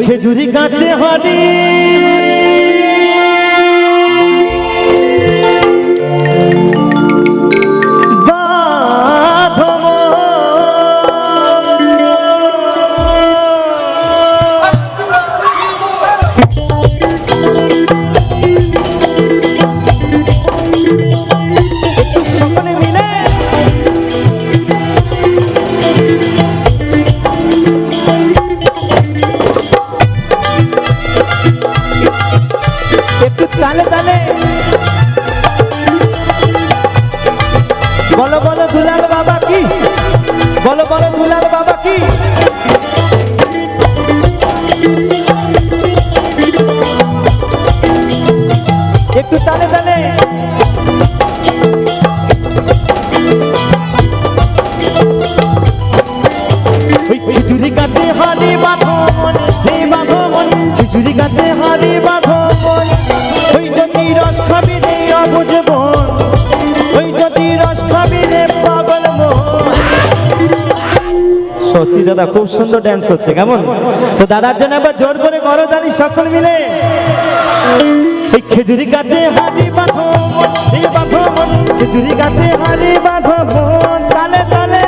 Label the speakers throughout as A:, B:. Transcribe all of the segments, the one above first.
A: খেজুরি গাছে হারি बोलो बोलो दुलाल बाबा की बोलो बोलो दुलाल बाबा की एक तो ताले ताले खिचुड़ी गाছে হারি বাঁধো মন হে বাঁধো মন खिचুড়ি গাছে হারি বাঁধো মন ওই যদি রস খাবি রে অবুঝ মন ওই যদি রস খাবি রে পাগল মন। সত্যি দাদা খুব সুন্দর ডান্স করছে কেমন তো দাদার জন্য একবার জোর করে করতালি সকল মিলে এই খেজুরি গাছে হারি বাঁধো মন হে বাঁধো মন খেজুরি গাছে হারি বাঁধো মন তালে তালে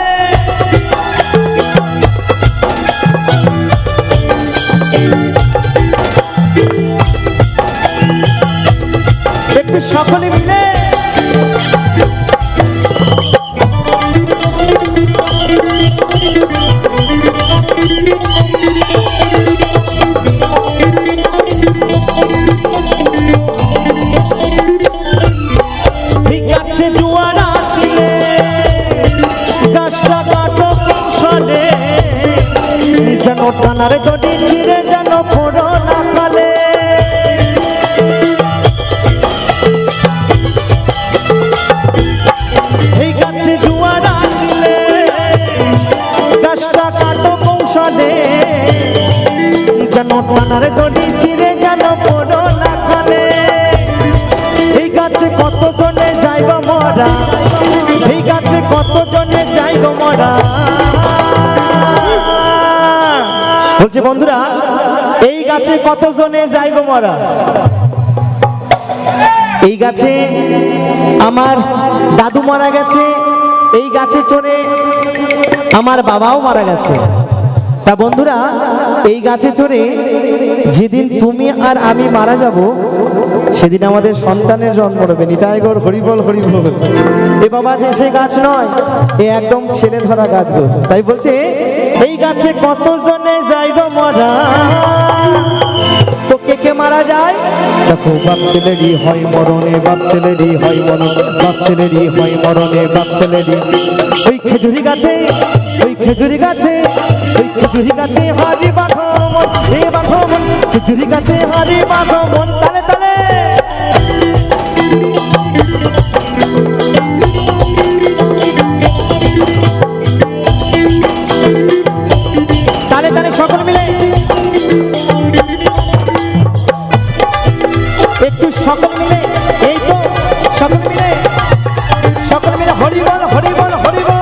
A: একটু সকলে মিলে গাছে জোয়ার আসলে গাছটা কাটো কৌশলে যেন টানার দড়ি ছিঁড়ে যেন ফোড়ো না খালে এই গাছে জোয়ার আসলে গাছটা কাটো কৌশলে যেন টানার দড়ি ছিঁড়ে যেন ফোড়ো না খালে এই গাছে কত জনে যাইব মরা এই গাছে কত জনে যাইব মরা বলছে বন্ধুরা এই গাছে কত জনে যাইব মরা এই গাছে আমার দাদু মারা গেছে এই গাছে চড়ে আমার বাবাও মারা গেছে তা বন্ধুরা এই গাছে চড়ে যেদিন তুমি আর আমি মারা যাব সেদিন আমাদের সন্তানের জন্ম হবে নিতাই গৌর হরিবল হরিবল এ বাবা যে সে গাছ নয় এ একদম ছেলে ধরা গাছ গো তাই বলছে এই গাছে কত জনে যাইব মরা তো কে কে মারা যায় দেখো বাপ ছেলেরই হয় মরণে বাপ ছেলেরই হয় মরণ বাপ ছেলেরই হয় মরণে বাপ ছেলেরই ওই খেজুরি গাছে ওই খেজুরি গাছে ওই খেজুরি গাছে হারি বাঁধো মন হে বাঁধো মন খেজুরি গাছে হারি বাঁধো মন তালে তালে তালে তালে সকল মিলে একটু সকল মিলে এই তো সকল মিলে হরিবল হরিবল হরিবল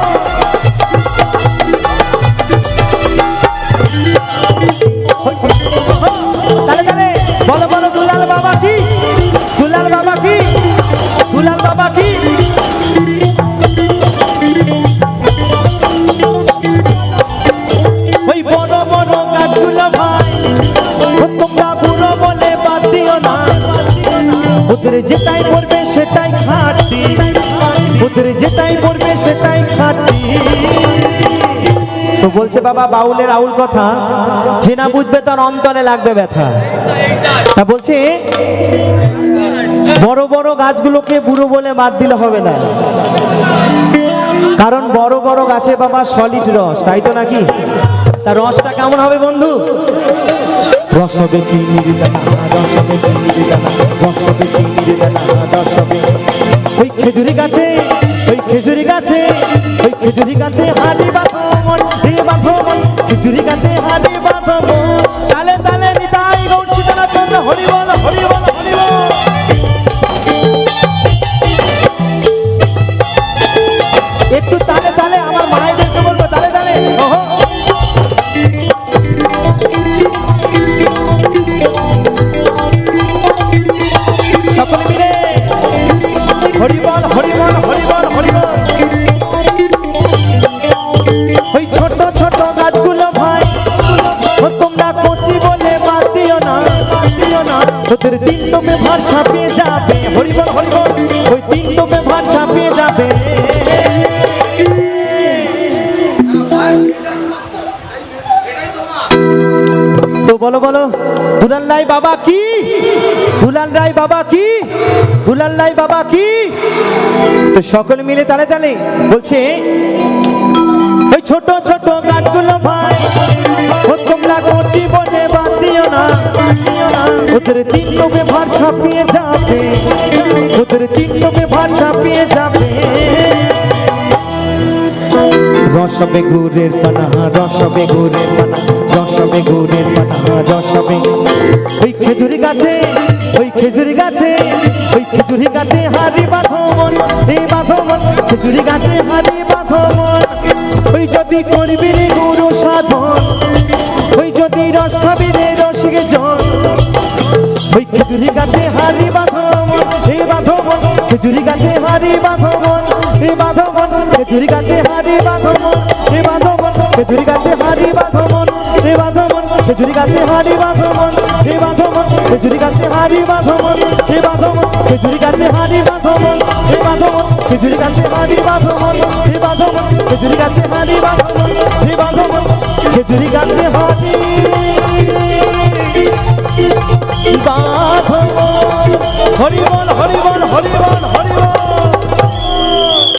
A: তালে তালে বলো বলো দুলাল বাবা কি দুলাল বাবা কি দুলাল বাবা কি ওই বড় বড় গাছগুলো ভাই তোমরা বুড়ো বলে বাদ দিও না ওদের যেটাই পড়বে সেটাই খাটি ওদের যেটাই পড়বে সেটাই খাটি তো বলছে বাবা বাউলের আউল কথা যে না বুঝবে তার অন্তরে লাগবে ব্যথা তা বলছে বড় বড় গাছগুলোকে বুড়ো বলে বাদ দিলে হবে না কারণ বড় বড় গাছে বাবা সলিড রস তাই তো নাকি তার রসটা কেমন হবে বন্ধু রস হবে চিনির দানা রস হবে চিনির দানা রস হবে চিনির দানা রস হবে ওই খেজুরি গাছে ওই খেজুরি গাছে ওই খেজুরি গাছে হাড়ি বাঁধো মন হে বাঁধো মন খেজুরি গাছে হাড়ি বাঁধো মন তালে তালে নিতাই গৌর সীতানাথ চন্দ্র হরি বল হরি বল হরি বল একটু তালে তালে আমার মায়েদেরকে বলবো তালে তালে ওহো তিন টোপে ভার ছাপিয়ে যাবে, হরিবল হরিবল, ওই তিন টোপে ভার ছাপিয়ে যাবে। তো বলো বলো, দুলাল রায় বাবা কি, দুলাল রায় বাবা কি, দুলাল রায় বাবা কি। তো সকলে মিলে তালে তালে বলছে, ওই ছোট ছোট গাছগুলো ভাই ও তোমরা করছি বলে বাদ দিও না, ওদের তিন টোপে ভার ছাপিয়ে যাবে, ওদের তিন টোপে ভার ছাপিয়ে যাবে। রসবে গুড়ের পানা, রসবে গুড়ের পানা, রসবে গুড়ের পানা, রসবে। ওই খেজুরি গাছে, ওই খেজুরি গাছে, ওই খেজুরি গাছে হারি বাঁধবন, এই বাঁধবন, খেজুরি গাছে হারি বাঁধবন। ওই যদি করবি রে গুরু সাধন, ওই যদি রস খাবি রে রসিকে জন, ওই খেজুরি গাছে হারি বাঁধবন, এই বাঁধবন, খেজুরি গাছে হারি বাঁধবন, এই বাঁধবন, খেজুরি গাছে হারি বাঁধবন, এই বাঁধবন, খেজুরি গাছে হারি বাঁধবন, এই বাঁধবন, খেজুরি গাছে হারি বাঁধবন, এই বাঁধবন, খেজুরি গাছে হারি বাঁধবন, এই বাঁধবন, খেজুরি গাছে হারি বাঁধবন, এই বাঁধবন, খেজুরি গাছে হারি বাঁধবন, এই বাঁধবন, খেজুরি গাছে হারি বাঁধবন, এই বাঁধবন, খেজুরি গাছে হারি